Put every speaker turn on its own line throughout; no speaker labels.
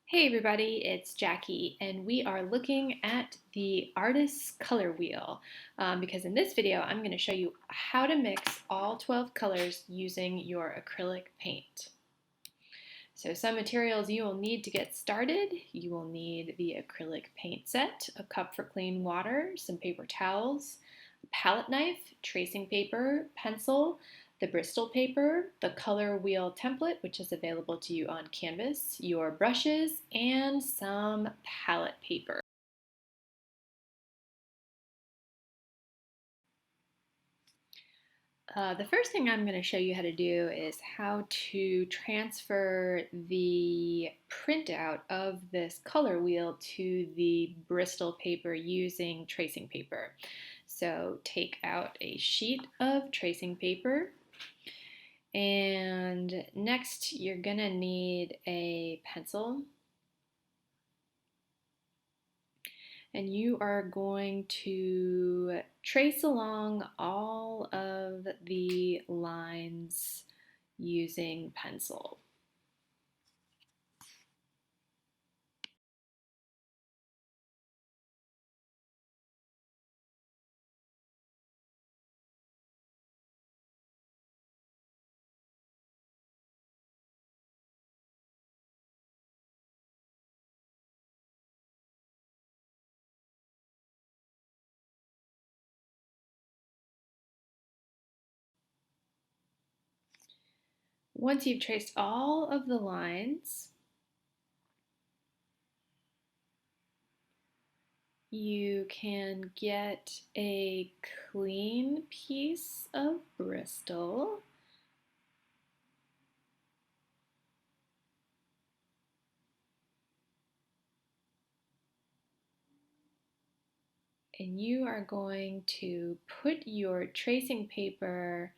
Hey everybody, it's Jackie, and we are looking at the artist's color wheel because in this video I'm going to show you how to mix all 12 colors using your acrylic paint. So some materials you will need to get started. You will need the acrylic paint set, a cup for clean water, some paper towels, a palette knife, tracing paper, pencil, the Bristol paper, the color wheel template, which is available to you on Canvas, your brushes, and some palette paper. The first thing I'm going to show you how to do is how to transfer the printout of this color wheel to the Bristol paper using tracing paper. So take out a sheet of tracing paper, and next you're going to need a pencil, and you are going to trace along all of the lines using pencil. Once you've traced all of the lines, you can get a clean piece of Bristol and you are going to put your tracing paper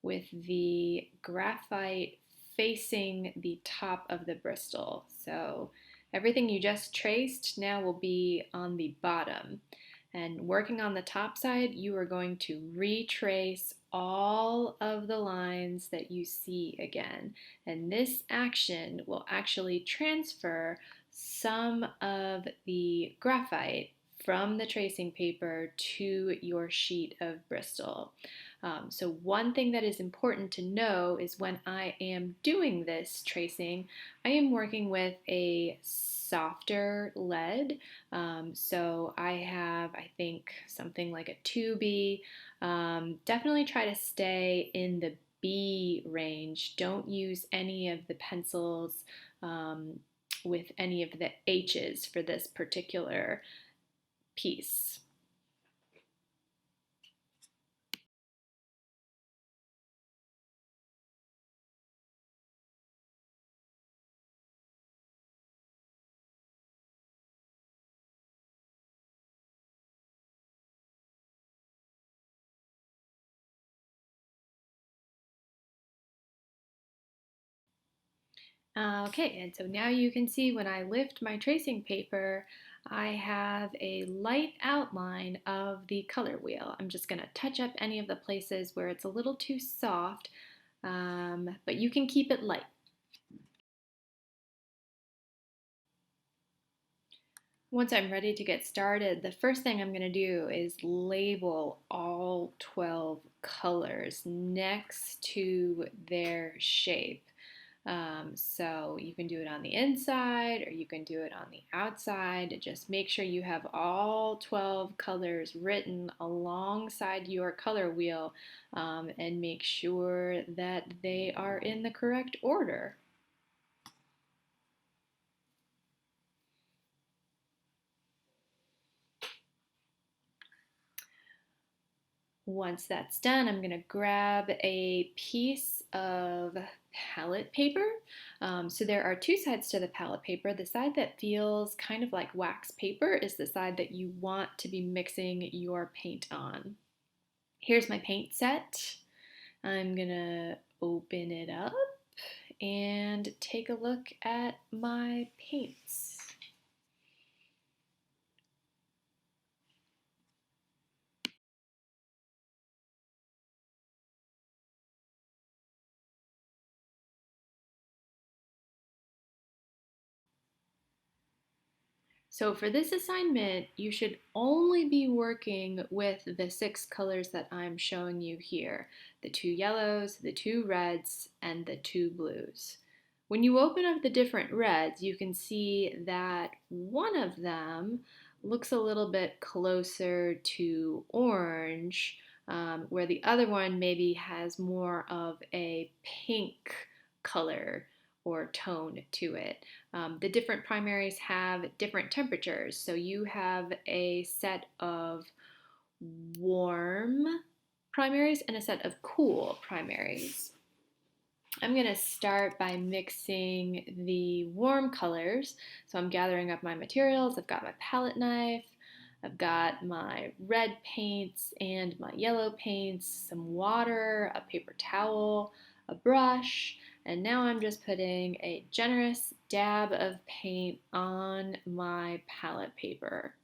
with the graphite facing the top of the Bristol. So everything you just traced now will be on the bottom. And working on the top side, you are going to retrace all of the lines that you see again. And this action will actually transfer some of the graphite from the tracing paper to your sheet of Bristol. So one thing that is important to know is when I am doing this tracing, I am working with a softer lead. So I have, I think, something like a 2B. Definitely try to stay in the B range. Don't use any of the pencils with any of the H's for this particular piece. Okay, and so now you can see when I lift my tracing paper, I have a light outline of the color wheel. I'm just going to touch up any of the places where it's a little too soft, but you can keep it light. Once I'm ready to get started, the first thing I'm going to do is label all 12 colors next to their shape. So you can do it on the inside or you can do it on the outside. Just make sure you have all 12 colors written alongside your color wheel and make sure that they are in the correct order. Once that's done, I'm going to grab a piece of palette paper. So there are two sides to the palette paper. The side that feels kind of like wax paper is the side that you want to be mixing your paint on. Here's my paint set. I'm going to open it up and take a look at my paints. So for this assignment, you should only be working with the 6 colors that I'm showing you here, the 2 yellows, the 2 reds, and the 2 blues. When you open up the different reds, you can see that one of them looks a little bit closer to orange, where the other one maybe has more of a pink color or tone to it. The different primaries have different temperatures. So you have a set of warm primaries and a set of cool primaries. I'm going to start by mixing the warm colors. So I'm gathering up my materials. I've got my palette knife. I've got my red paints and my yellow paints, some water, a paper towel, a brush, and now I'm just putting a generous dab of paint on my palette paper.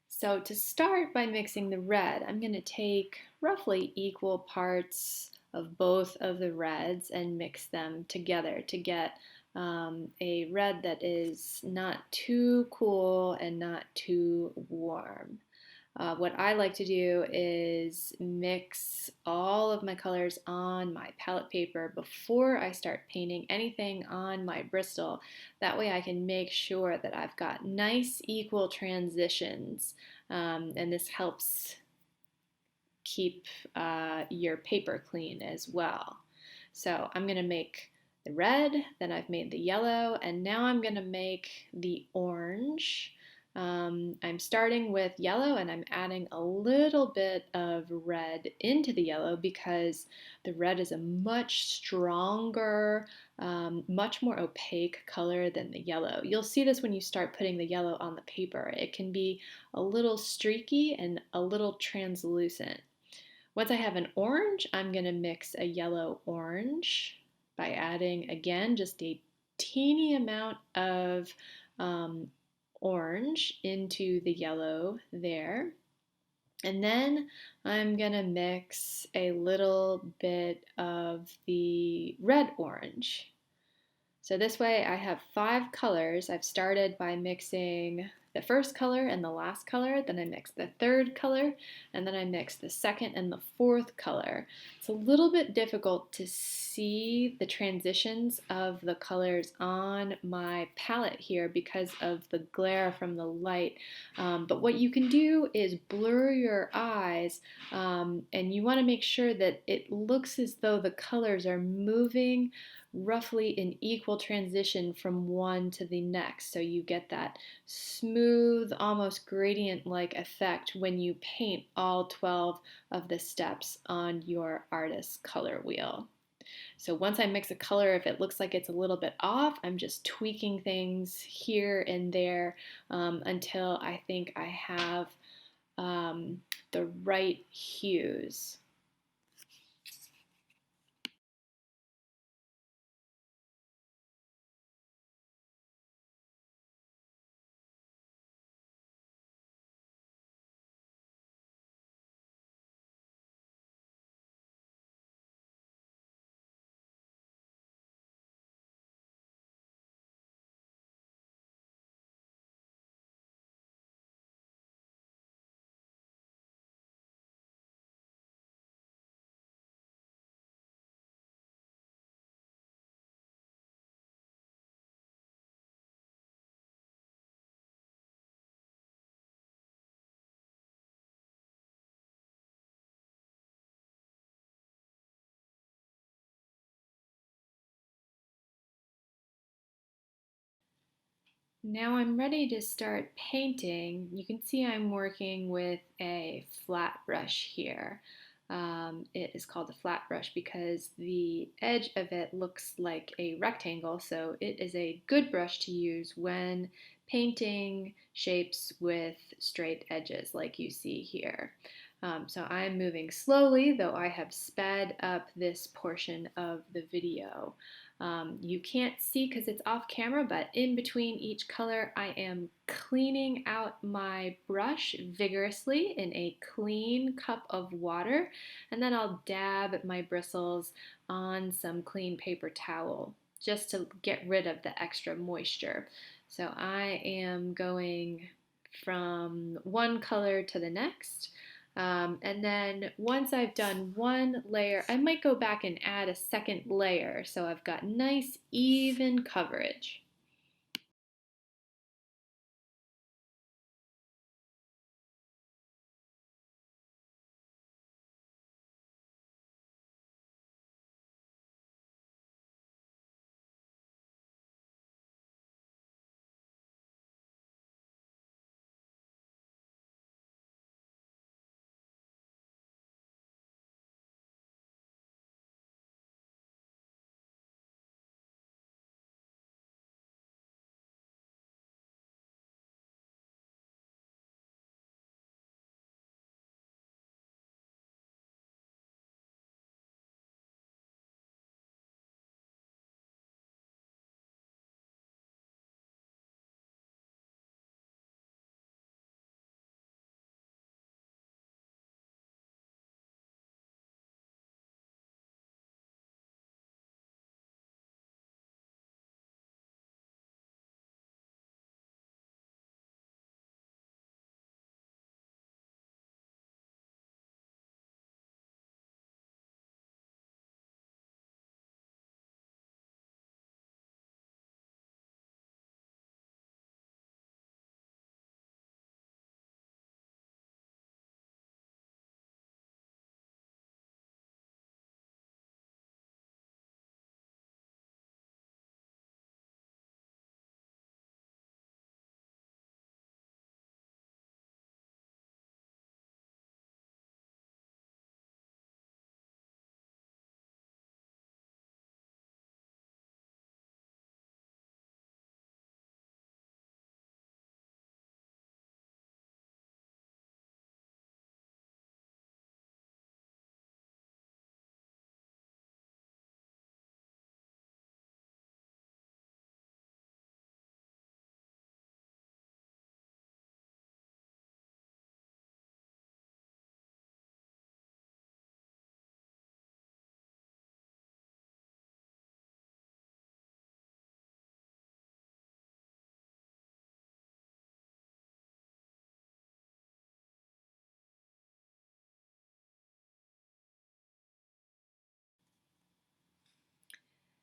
So to start by mixing the red, I'm going to take roughly equal parts of both of the reds and mix them together to get a red that is not too cool and not too warm. What I like to do is mix all of my colors on my palette paper before I start painting anything on my Bristol. That way I can make sure that I've got nice equal transitions, and this helps keep your paper clean as well. So I'm going to make the red, then I've made the yellow, and now I'm going to make the orange. I'm starting with yellow and I'm adding a little bit of red into the yellow because the red is a much stronger, much more opaque color than the yellow. You'll see this when you start putting the yellow on the paper. It can be a little streaky and a little translucent. Once I have an orange, I'm going to mix a yellow orange by adding, again, just a teeny amount of um, orange into the yellow there. And then I'm going to mix a little bit of the red orange. So this way I have 5 colors. I've started by mixing the first color and the last color, then I mix the third color, and then I mix the second and the fourth color. It's a little bit difficult to see the transitions of the colors on my palette here because of the glare from the light. But what you can do is blur your eyes, and you want to make sure that it looks as though the colors are moving roughly in equal transition from one to the next. So you get that smooth, almost gradient-like effect when you paint all 12 of the steps on your artist's color wheel. So once I mix a color, if it looks like it's a little bit off, I'm just tweaking things here and there until I think I have the right hues. Now I'm ready to start painting. You can see I'm working with a flat brush here. It is called a flat brush because the edge of it looks like a rectangle, so it is a good brush to use when painting shapes with straight edges like you see here. So I'm moving slowly, though I have sped up this portion of the video. You can't see because it's off camera, but in between each color, I am cleaning out my brush vigorously in a clean cup of water, and then I'll dab my bristles on some clean paper towel just to get rid of the extra moisture. So I am going from one color to the next. And then once I've done one layer, I might go back and add a second layer so I've got nice even coverage.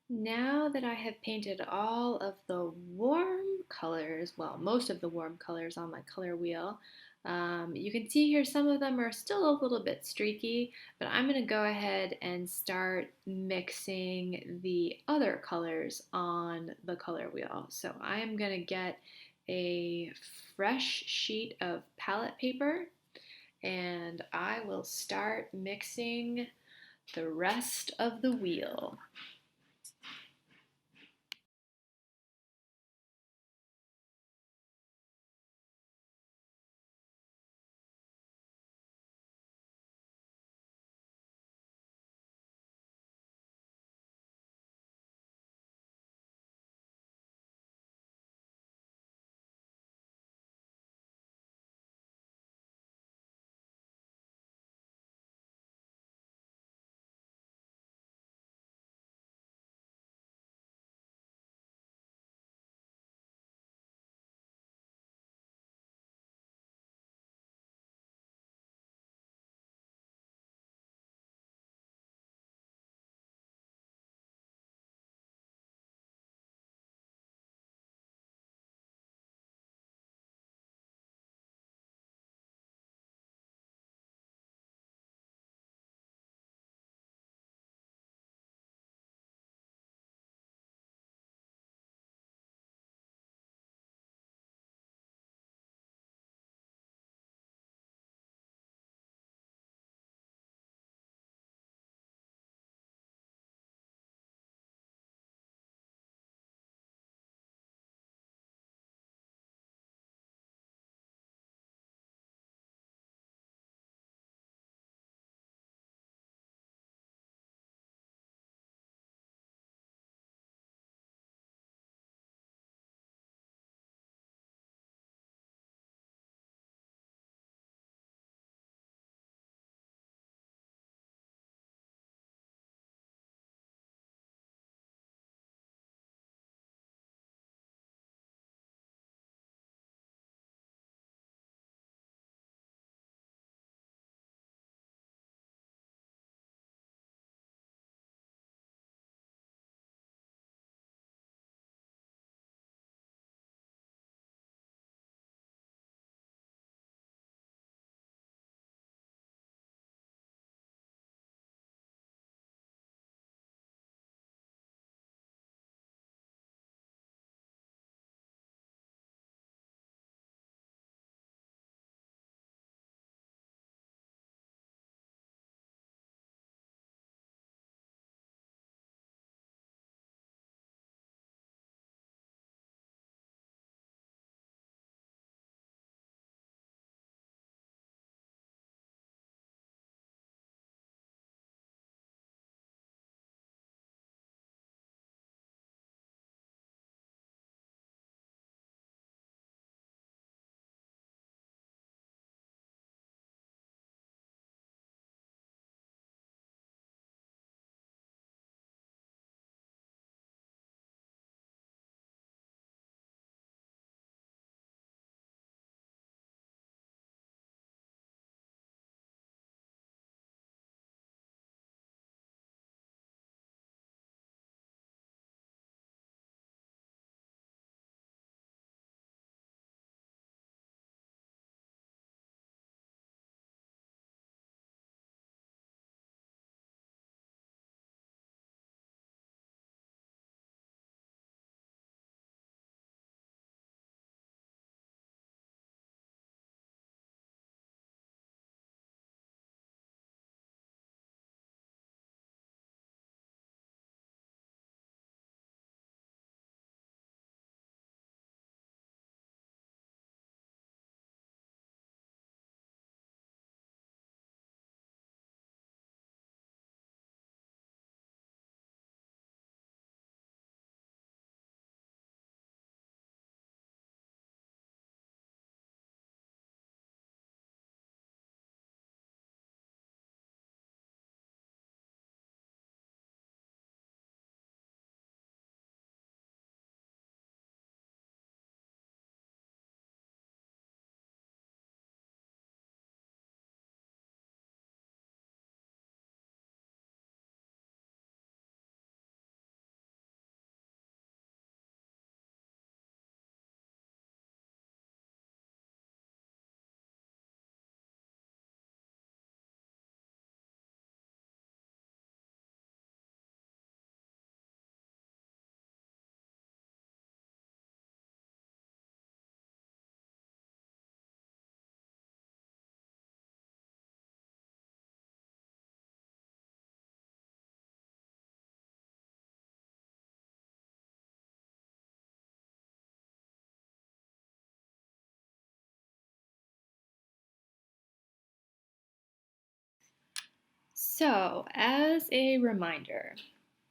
Now that I have painted all of the warm colors, well, most of the warm colors on my color wheel, you can see here some of them are still a little bit streaky, but I'm going to go ahead and start mixing the other colors on the color wheel. So I'm going to get a fresh sheet of palette paper and I will start mixing the rest of the wheel. So, as a reminder,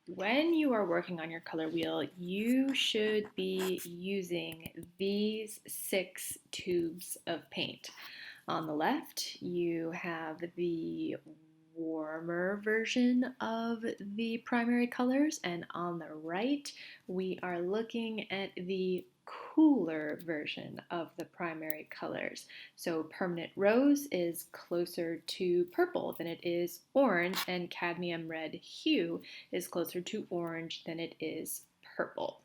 when you are working on your color wheel, you should be using these 6 tubes of paint. On the left, you have the warmer version of the primary colors, and on the right, we are looking at the cooler version of the primary colors. So permanent rose is closer to purple than it is orange, and cadmium red hue is closer to orange than it is purple.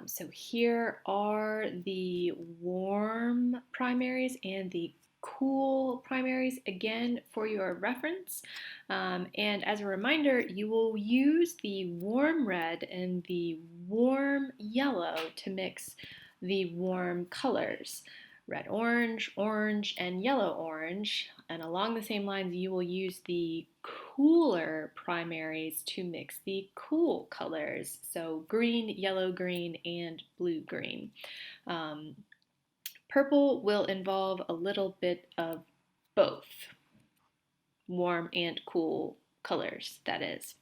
So here are the warm primaries and the cool primaries again for your reference. And as a reminder, you will use the warm red and the warm yellow to mix the warm colors. Red orange, orange, and yellow orange. And along the same lines, you will use the cooler primaries to mix the cool colors. So green, yellow green, and blue green. Purple will involve a little bit of both, warm and cool colors, that is.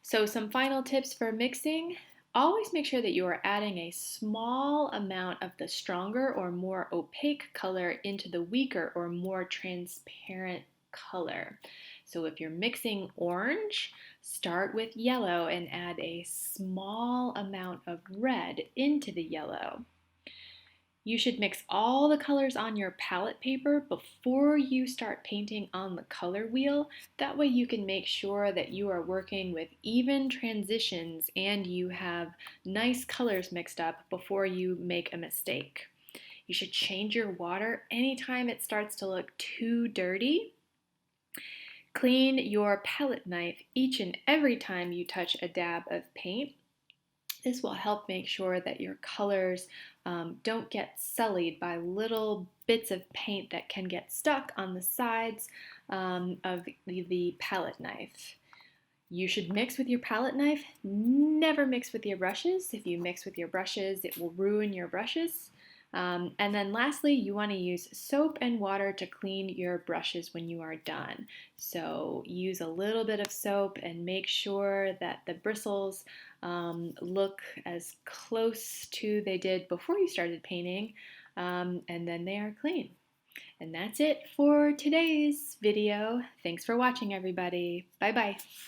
So some final tips for mixing. Always make sure that you are adding a small amount of the stronger or more opaque color into the weaker or more transparent color. So if you're mixing orange, start with yellow and add a small amount of red into the yellow. You should mix all the colors on your palette paper before you start painting on the color wheel. That way you can make sure that you are working with even transitions and you have nice colors mixed up before you make a mistake. You should change your water anytime it starts to look too dirty. Clean your palette knife each and every time you touch a dab of paint. This will help make sure that your colors don't get sullied by little bits of paint that can get stuck on the sides of the palette knife. You should mix with your palette knife, never mix with your brushes. If you mix with your brushes, it will ruin your brushes. And then lastly, you want to use soap and water to clean your brushes when you are done. So use a little bit of soap and make sure that the bristles look as close to they did before you started painting, and then they are clean. And that's it for today's video. Thanks for watching, everybody. Bye-bye.